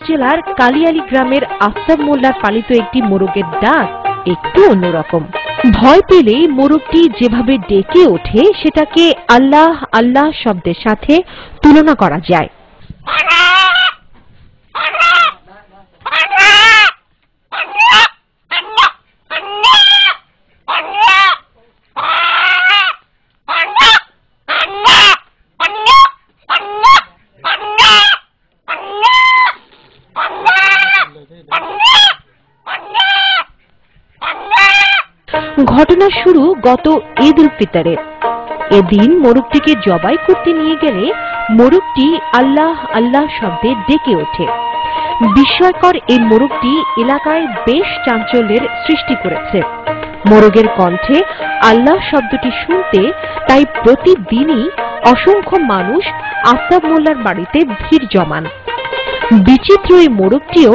জেলার কালিয়ালী গ্রামের আফতাব মোল্লার পালিত একটি মোরগের ডাক একটু অন্যরকম। ভয় পেলেই মোরগটি যেভাবে ডেকে ওঠে সেটাকে আল্লাহ আল্লাহ শব্দের সাথে তুলনা করা যায়। ঘটনা শুরু গত ঈদ উল ফিতরের। এদিন মোরগটিকে জবাই করতে নিয়ে গেলে মোরগটি আল্লাহ আল্লাহ শব্দে ডেকে ওঠে। বিস্ময়কর এই মোরগটি এলাকায় বেশ চাঞ্চল্যের সৃষ্টি করেছে। মোরগের কণ্ঠে আল্লাহ শব্দটি শুনতে তাই প্রতিদিনই অসংখ্য মানুষ আফতাব মোল্লার বাড়িতে ভিড় জমান। বিচিত্র এই মোরগটিও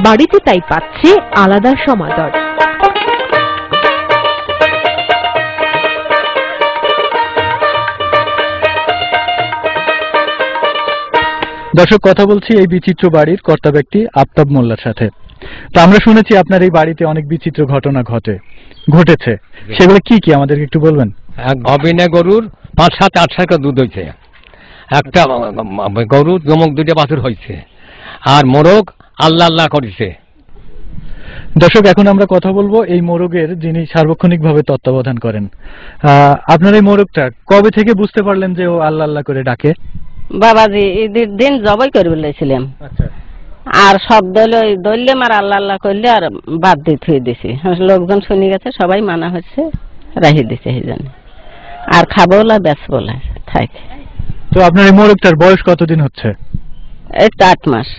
বাড়িতে তাই পাচ্ছে আলাদা সমাদর। দর্শক, কথা বলছি এই বিচিত্র বাড়ির কর্তা ব্যক্তি আফতাব মোল্লার সাথে। তো আমরা শুনেছি আপনার এই বাড়িতে অনেক বিচিত্র ঘটনা ঘটেছে, সেগুলো কি কি আমাদেরকে একটু বলবেন? এক অবিনে গরুর ৫-৭-৮ দুধ হয়েছে, একটা গরুর জমক 2টা বাছুর হয়েছে, আর মোরগ আল্লাহ আল্লাহ করেছে। দর্শক, এখন আমরা কথা বলবো এই মোরগের যিনি সার্বক্ষণিকভাবে তত্ত্বাবধান করেন। আপনার এই মোরগটা কবে থেকে বুঝতে পারলেন যে ও আল্লাহ আল্লাহ করে ডাকে? বাবাজি ঈদের দিন জবাই করে বলেছিলাম, আর সব দললাম আর আল্লাহ আল্লাহ করলে আর বাদ দিয়ে থুয়ে দিছি। লোকজন শুনে গেছে, সবাই মানা হচ্ছে, রাহি দিছে এই জন্য। আর খাবো না বেচবো না থাকে। তো আপনার এই মোরগটার বয়স কতদিন হচ্ছে? এই তো 8 মাস।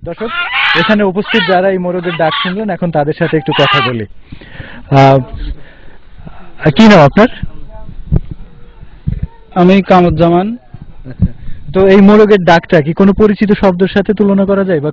দর্শক, এখানে উপস্থিত যারা এই মোরগের ডাক শুনলেন, এখন তাদের সাথে একটু কথা বলি। কি নাম আপনার? আমি কামরুজ্জামান। তো এই মোরগের ডাকটা কি কোনো পরিচিত শব্দের সাথে তুলনা করা যায় বা